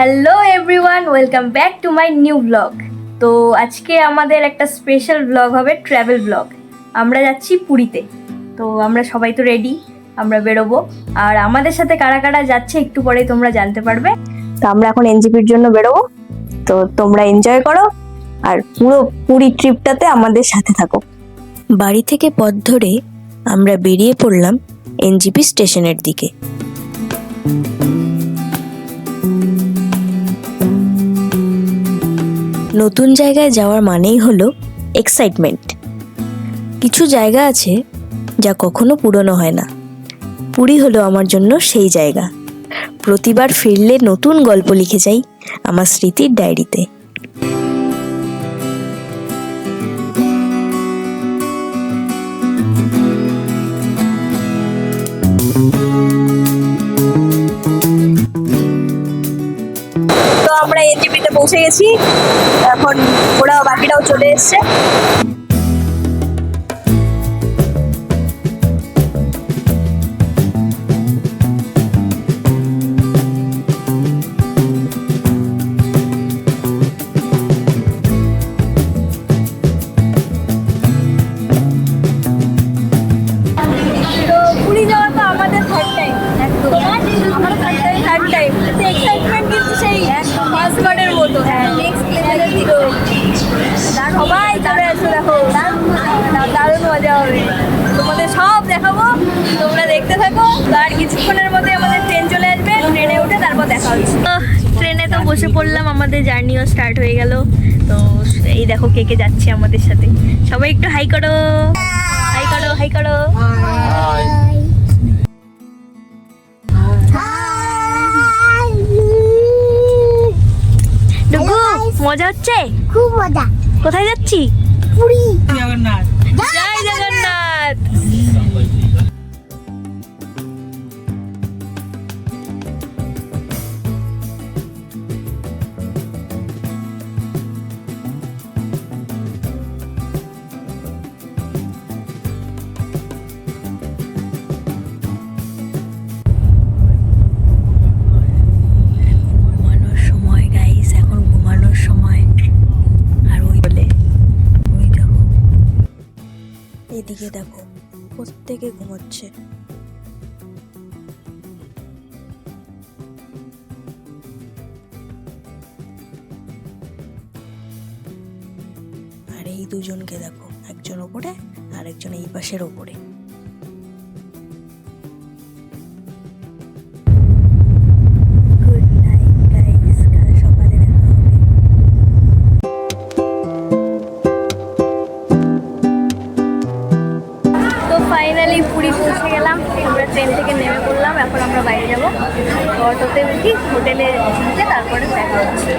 Hello everyone, welcome back to my new blog. তো আজকে আমাদের একটা স্পেশাল ব্লগ হবে, ট্র্যাভেল ব্লগ। আমরা যাচ্ছি পুরীতে। তো আমরা সবাই তো রেডি, আমরা বেরোবো। আর আমাদের সাথে কারা কারা যাচ্ছে একটু পরেই তোমরা জানতে পারবে। তো আমরা এখন এনজেপির জন্য বেরোবো, তো তোমরা এনজয় করো আর পুরো পুরী ট্রিপটাতে আমাদের সাথে থাকো। বাড়ি থেকে পথ ধরে আমরা বেরিয়ে পড়লাম এনজেপি স্টেশনের দিকে। নতুন জায়গায় যাওয়ার মানেই হলো এক্সাইটমেন্ট। কিছু জায়গা আছে যা কখনো পুরনো হয় না। পুরী হলো আমার জন্য সেই জায়গা। প্রতিবার ফিরলে নতুন গল্প লিখে যাই আমার স্মৃতির ডায়েরিতে। তো আমরা এনজেপিতে পৌঁছে গেছি, এখন বাকিরাও চলে এসছে। পুরী যাওয়া তো আমাদের থার্ড টাইম, আমার থার্ড টাইম। এক্সাইটমেন্ট কিন্তু সেই ফার্স্ট বারের মতো। হ্যাঁ, নেক্সট লেভেলের দিকে সবাই চলে আসবে, দেখো দারুণ মজা হবে। তোমাদের সব দেখাবো, তোমরা দেখতে থাকো। আর কিছুক্ষণের মধ্যে আমাদের ট্রেন চলে আসবে, ট্রেনে উঠে তারপর দেখা হচ্ছে। তো ট্রেনে তো বসে পড়লাম, আমাদের জার্নিও স্টার্ট হয়ে গেল। তো এই দেখো কে কে যাচ্ছে আমাদের সাথে। সবাই একটু হাই করো, হাই করো, হাই করো। ডুগু, মজা হচ্ছে? খুব মজা। কোথায় যাচ্ছি? পুরী। জগন্নাথ, জয় জগন্নাথ। ঘুমানোর সময় গাইস, এখন ঘুমানোর সময়। আর ওই বলে ওই দেখো, এদিকে দেখো, প্রত্যেকে ঘুমোচ্ছে। আর এই দুজনকে দেখো, একজন ওপরে আর একজন এই পাশের ওপরে। গুড নাইট গাইস, কাল সকালে দেখা হবে। তো ফাইনালি পুরী পৌঁছে গেলাম। আমরা ট্রেন থেকে নেমে পড়লাম, এখন আমরা বাইরে যাবো। অটোতে উঠি, হোটেলে ঢুকে তারপরে দেখা হচ্ছে।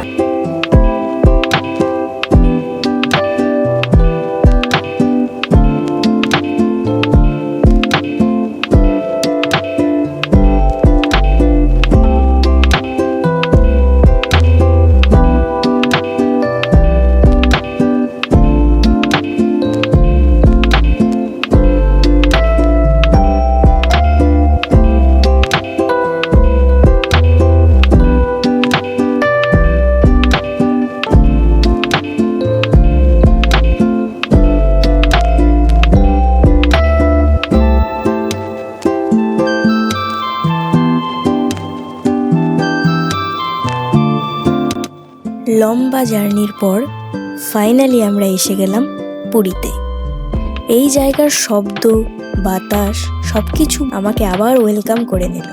লম্বা জার্নির পর ফাইনালি আমরা এসে গেলাম পুরীতে। এই জায়গার শব্দ, বাতাস সবকিছু আমাকে আবার ওয়েলকাম করে নিল।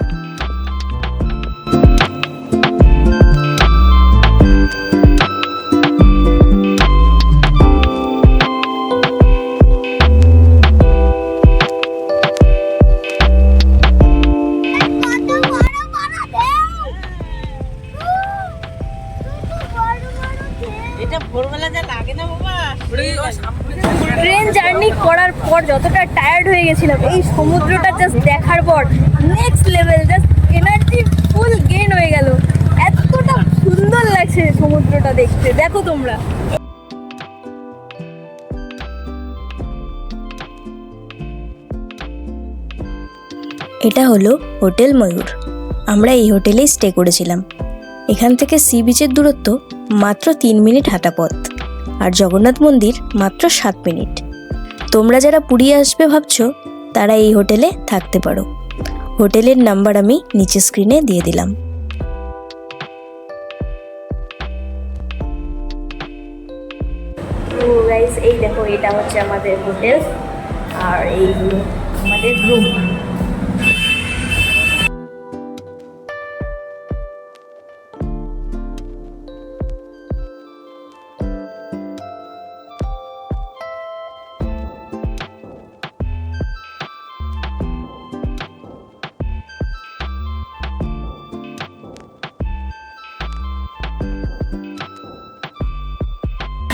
কত বড় বড় ঢেউ। এটা ভোরবেলা যা লাগে না বাবা। ট্রেন জার্নি করার পর যতটা টায়ার্ড হয়ে গেছিলাম, এই সমুদ্রটা জাস্ট দেখার পর নেক্সট লেভেল, জাস্ট এনার্জি ফুল গেইন হয়ে গেল। এতটা সুন্দর লাগছে সমুদ্রটা দেখতে, দেখো তোমরা। এটা হলো হোটেল ময়ূর। আমরা এই হোটেলেই স্টে করেছিলাম। এখান থেকে সি বিচের দূরত্ব মাত্র 3 মিনিট হাঁটা পথ, আর জগন্নাথ মন্দির মাত্র 7 মিনিট। তোমরা যারা পুরী আসবে ভাবছো তারা এই হোটেলে থাকতে পারো। হোটেলের নাম্বার আমি নিচে স্ক্রিনে দিয়ে দিলাম। তো গাইস, এই দেখো, এটা হচ্ছে আমাদের হোটেল আর এইগুলো আমাদের রুম।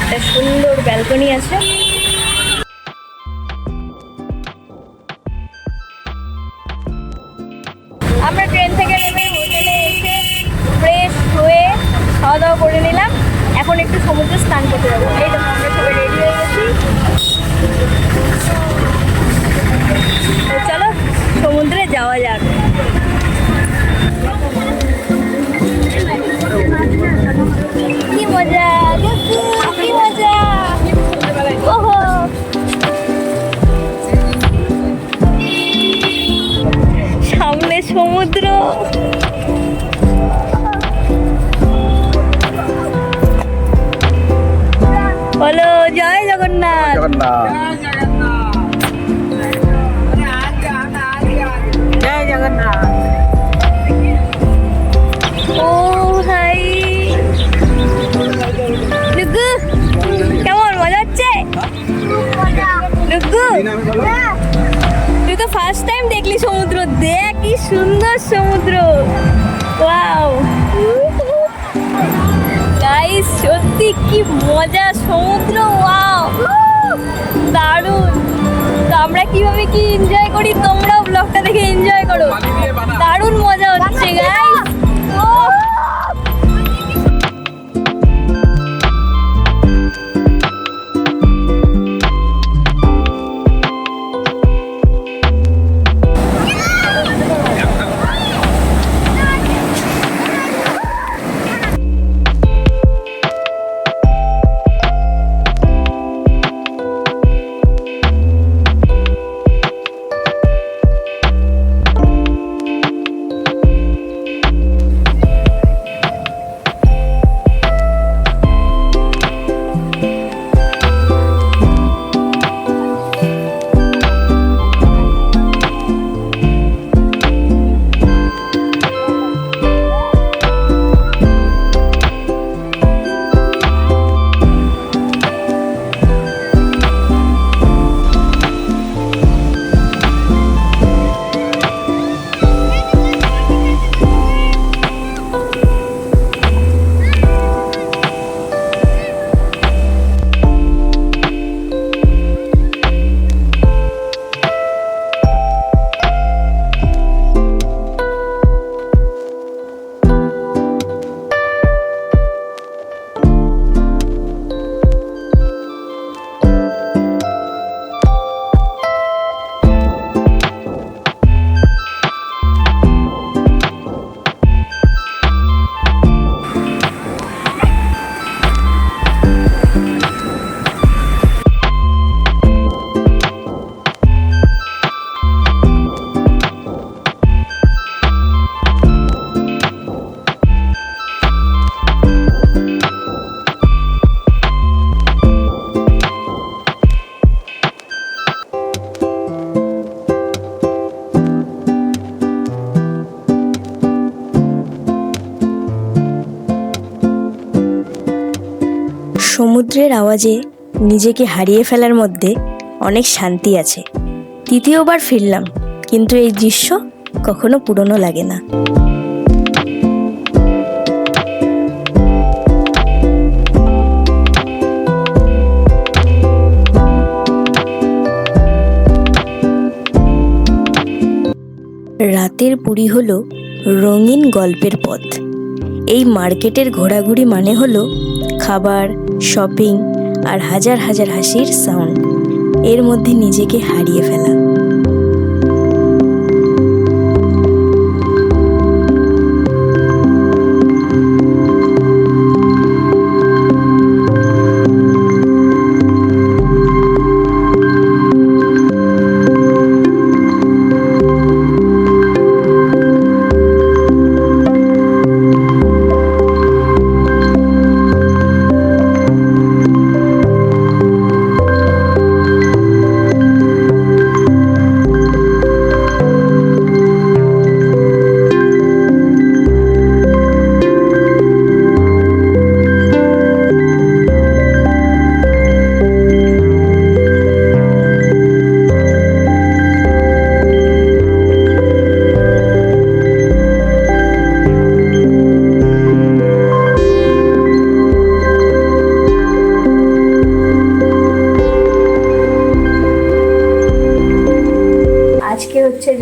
একটা সুন্দর ব্যালকনি আছে। আমরা ট্রেন থেকে নেমে হোটেলে এসে ফ্রেশ হয়ে খাওয়া দাওয়া করে নিলাম। এখন একটু সমুদ্রে স্নান করতে যাবো। এই দেখো, আমরা সবাই রেডি হয়ে গেছি। তো চলো সমুদ্রে যাওয়া যাক। কি মজা, কি মজা! ওহো, সামনে সমুদ্র। বলো জয় জগন্নাথ। জয় জগন্নাথ। ও ভাই, ডুগু কেমন মজা হচ্ছে? ডুগু, তুই তো ফার্স্ট টাইম দেখলি সমুদ্র, দেখ কি সুন্দর সমুদ্র। ওয়াও গাইস, সত্যি কি মজা সমুদ্র। ওয়াও, দারুণ। তো আমরা কিভাবে কি এনজয় করি তোমরাও ব্লগটা দেখে এনজয় করো। দারুণ মজা হচ্ছে গাইস। সমুদ্রের আওয়াজে নিজেকে হারিয়ে ফেলার মধ্যে অনেক শান্তি আছে। তৃতীয়বার ফিরলাম, কিন্তু এই দৃশ্য কখনো পুরনো লাগে না। রাতের পুরী হলো রঙিন গল্পের পথ। এই মার্কেটের ঘোরাঘুরি মানে হলো খাবার, শপিং আর হাজার হাজার হাসির সাউন্ড। এর মধ্যে নিজেকে হারিয়ে ফেলা।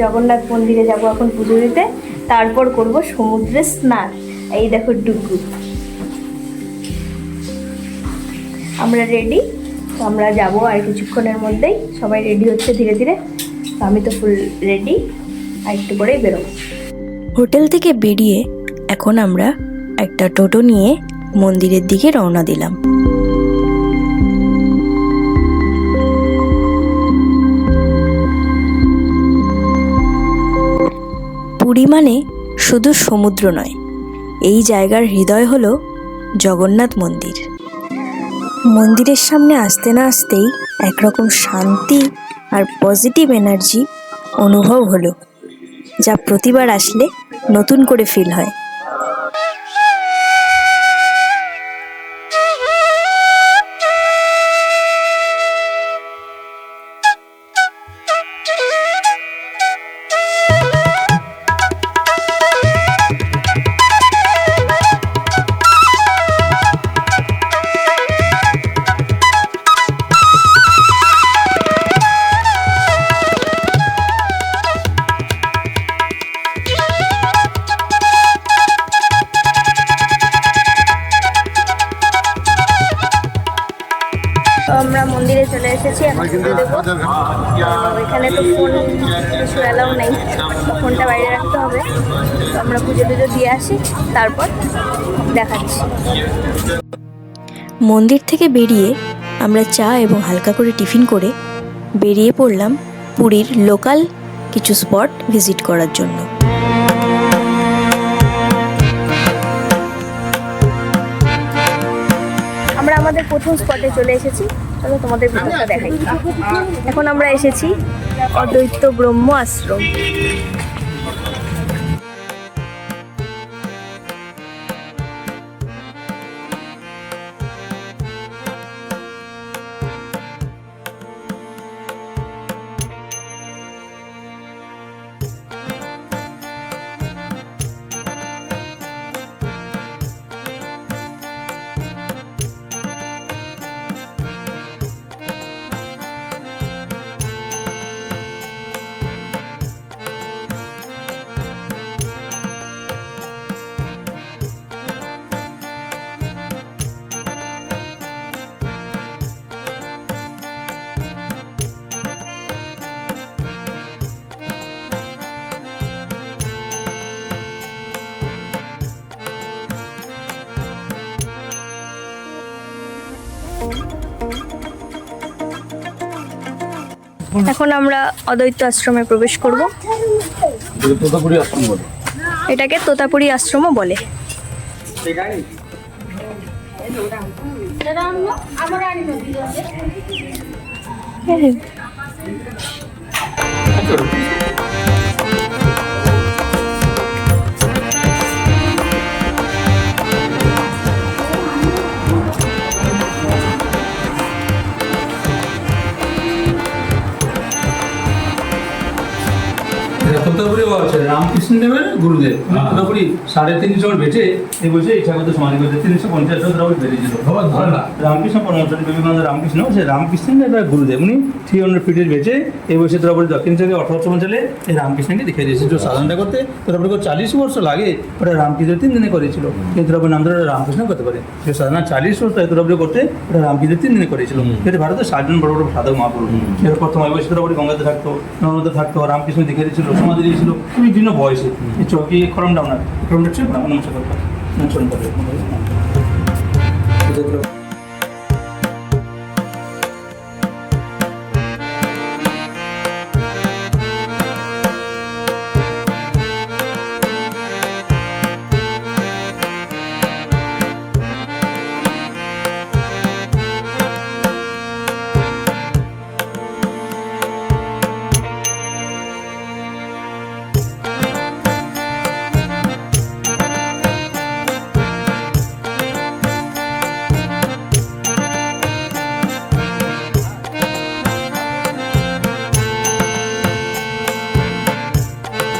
জগন্নাথ মন্দিরে যাব এখন পুজো দিতে, তারপর করব সমুদ্রে স্নান। এই দেখো ডুগু, আমরা রেডি। তো আমরা যাব আর কিছুক্ষণের মধ্যেই, সবাই রেডি হচ্ছে ধীরে ধীরে। তো আমি তো ফুল রেডি, আর একটু পরেই বেরোবো। হোটেল থেকে বেরিয়ে এখন আমরা একটা টোটো নিয়ে মন্দিরের দিকে রওনা দিলাম। পুরী মানে শুধু সমুদ্র নয়, এই জায়গার হৃদয় হলো জগন্নাথ মন্দির। মন্দিরের সামনে আসতে না আসতেই একরকম শান্তি আর পজিটিভ এনার্জি অনুভব হলো, যা প্রতিবার আসলে নতুন করে ফিল হয়। আমরা মন্দিরে চলে এসেছি, এখন পুজো দেবো। এখানে তো ফোন কিছু অ্যালাউ নেই, ফোনটা বাইরে রাখতে হবে। তো আমরা পুজো টুজো দিয়ে আসি, তারপর দেখাচ্ছি। মন্দির থেকে বেরিয়ে আমরা চা এবং হালকা করে টিফিন করে বেরিয়ে পড়লাম পুরীর লোকাল কিছু স্পট ভিজিট করার জন্য। আমরা আমাদের প্রথম স্পটে চলে এসেছি, চলো তোমাদের ভিতরটা দেখাই। এখন আমরা এসেছি অদ্বৈত ব্রহ্ম আশ্রম। এখন আমরা অদ্বৈত আশ্রমে প্রবেশ করব। এটাকে তোতাপুরি আশ্রমও বলে। তোতাপুরি আছে রামকৃষ্ণ দেবের গুরুদেব। তোতাপুরি 350 বেঁচে এই বলছে এই ঠাকুর সমাধি করতে 350 তোতাপুরি বেরিয়েছিল। রামকৃষ্ণ পরমহংস বিবেকানন্দ রামকৃষ্ণ, সে রামকৃষ্ণের একটা গুরুদেব, উনি 300 ফিটের বেঁচে এই বলছে তোতাপুরি দক্ষিণ থেকে 1800 সালে এই রামকৃষ্ণকে দেখে দিয়েছে। যে সাধনটা করতে তোতাপুরি 40 বছর লাগে, ওটা রামকৃষ্ণ 3 দিনে করেছিল। কিন্তু তোতাপুরি নাম ধরে রামকৃষ্ণ করতে পারে, যে সাধনা 40 বছর তোতাপুরি করতে ওটা রামকৃষ্ণ 3 দিনে করেছিল। এটা ভারতের 60 জন বড় বড় সাধক মহাপুরুষ। এর প্রথম বয়সে তোতাপুরি গঙ্গাতে থাকতো, নর্মদে থাকতো, রামকৃষ্ণ দেখে দিয়েছিল, সমাধি দিয়েছিল বিভিন্ন বয়সে। এই চৌকি খরমটা আপনার খরমটা ছিল না, নমস্কার করতে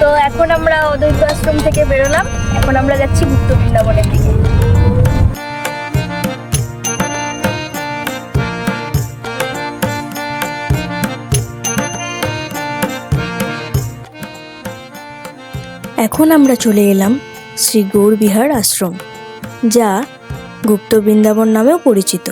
তো এখন আমরা অদ্বৈত আশ্রম থেকে বেরোলাম, এখন আমরা যাচ্ছি গুপ্ত বৃন্দাবনের দিকে। এখন আমরা চলে এলাম শ্রী গৌরবিহার আশ্রম, যা গুপ্ত বৃন্দাবন নামেও পরিচিত।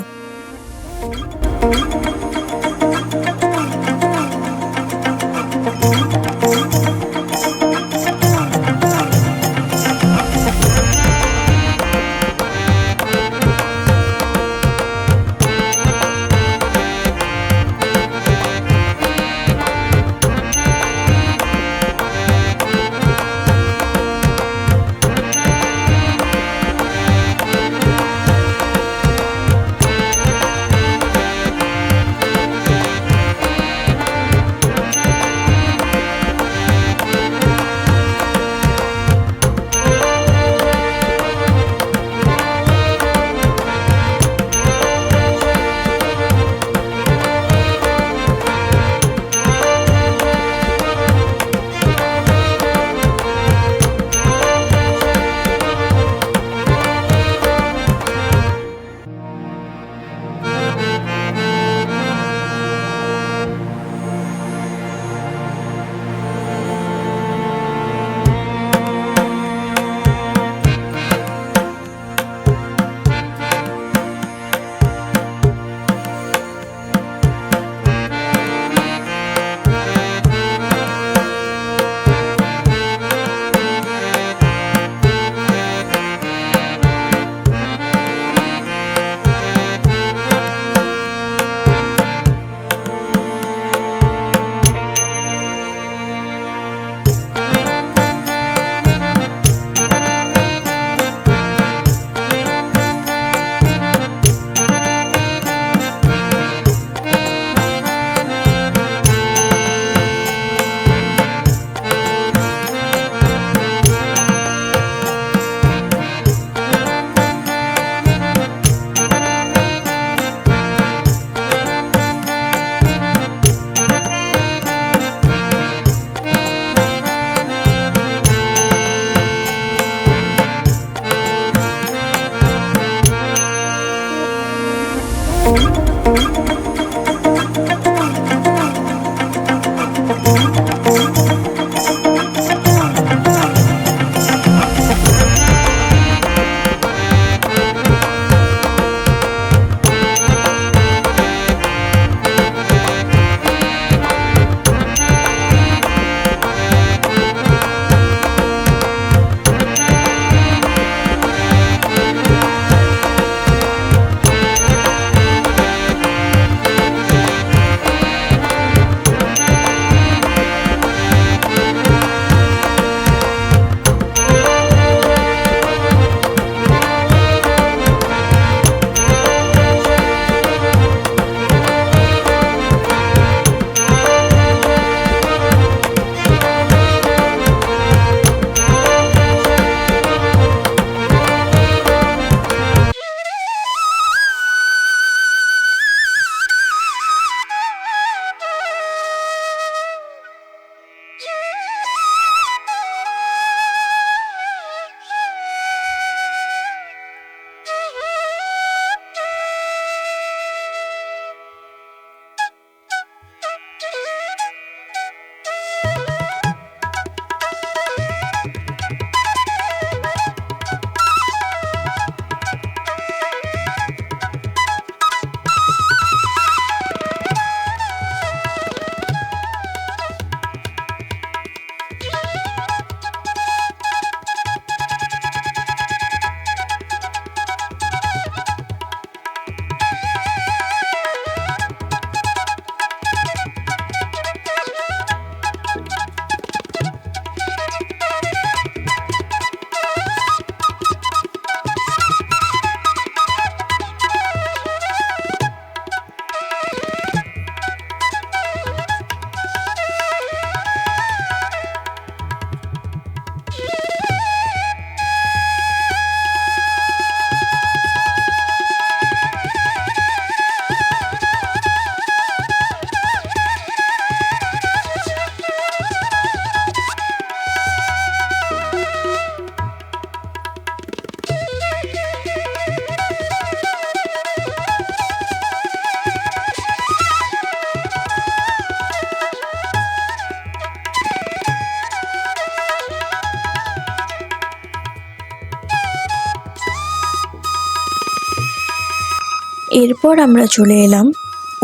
এরপর আমরা চলে এলাম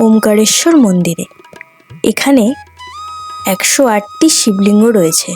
ওমকারেশ্বর মন্দিরে। এখানে 108টি শিবলিঙ্গ রয়েছে।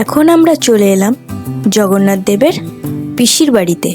এখন আমরা চলে এলাম জগন্নাথ দেবের পিসির বাড়িতে।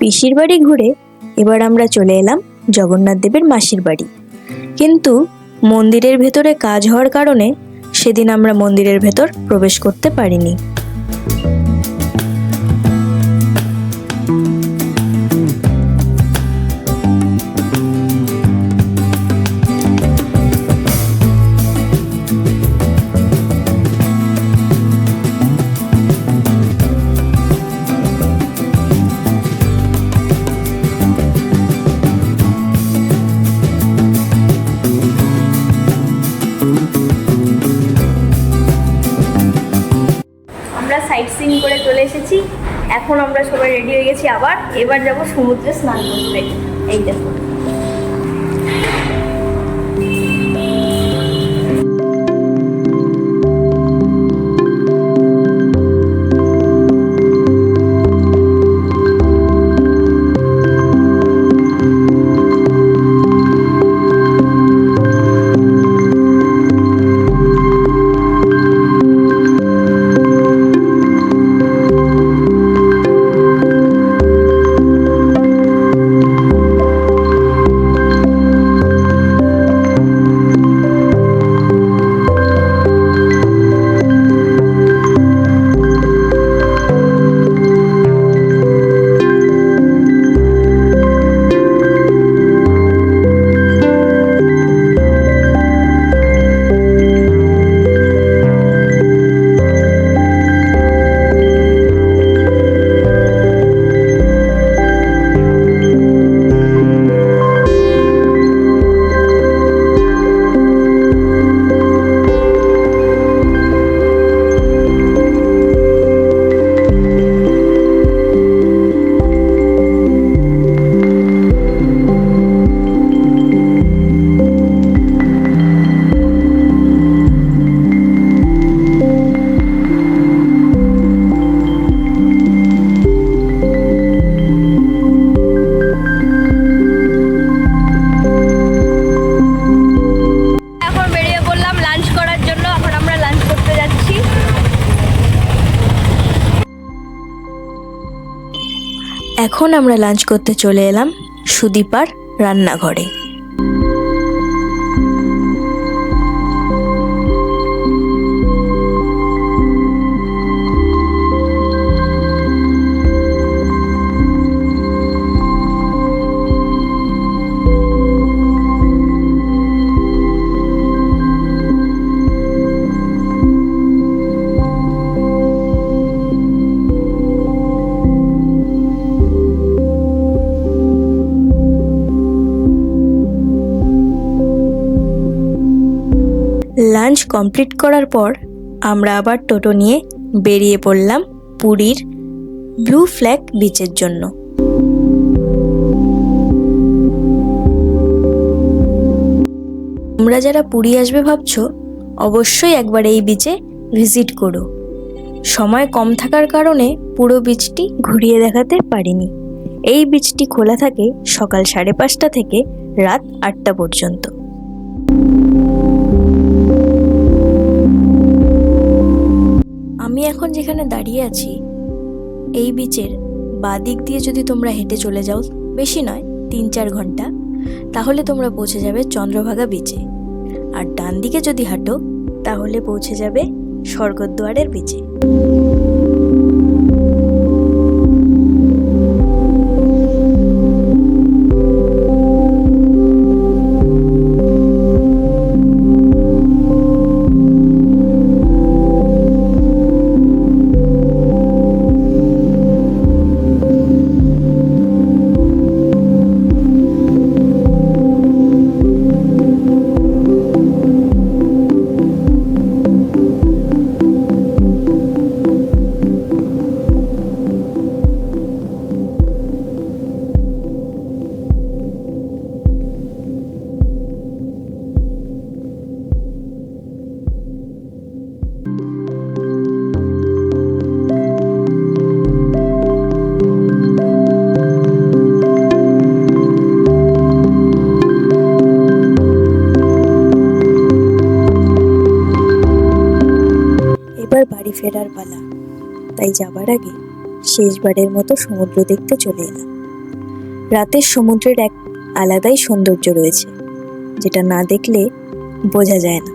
পিসির বাড়ি ঘুরে এবার আমরা চলে এলাম জগন্নাথ দেবের মাসির বাড়ি। কিন্তু মন্দিরের ভেতরে কাজ হওয়ার কারণে সেদিন আমরা মন্দিরের ভেতর প্রবেশ করতে পারিনি। সাইট সিইং করে চলে এসেছি। এখন আমরা সবাই রেডি হয়ে গেছি, এবার যাব সমুদ্রে স্নান করতে। এই দেখো। এখন আমরা লাঞ্চ করতে চলে এলাম সুদীপার রান্নাঘরে। লাঞ্চ কমপ্লিট করার পর আমরা আবার টোটো নিয়ে বেরিয়ে পড়লাম পুরীর ব্লু ফ্ল্যাগ বিচের জন্য। তোমরা যারা পুরী আসবে ভাবছো, অবশ্যই একবার এই বিচে ভিজিট করো। সময় কম থাকার কারণে পুরো বিচটি ঘুরিয়ে দেখাতে পারিনি। এই বিচটি খোলা থাকে সকাল 5:30 থেকে রাত 8টা পর্যন্ত। আমি এখন যেখানে দাঁড়িয়ে আছি এই বিচের বাঁ দিক দিয়ে যদি তোমরা হেঁটে চলে যাও, বেশি নয় 3-4 ঘন্টা, তাহলে তোমরা পৌঁছে যাবে চন্দ্রভাগা বিচে। আর ডান দিকে যদি হাঁটো তাহলে পৌঁছে যাবে স্বর্গদ্বারের বিচে। বাড়ি ফেরার পালা, তাই যাবার আগে শেষবারের মতো সমুদ্র দেখতে চলে এলাম। রাতের সমুদ্রের এক আলাদাই সৌন্দর্য রয়েছে, যেটা না দেখলে বোঝা যায় না।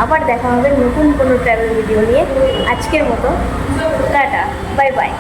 আবার দেখা হবে নতুন কোনো ট্রাভেল ভিডিও নিয়ে। আজকের মতো টাটা, বাই বাই।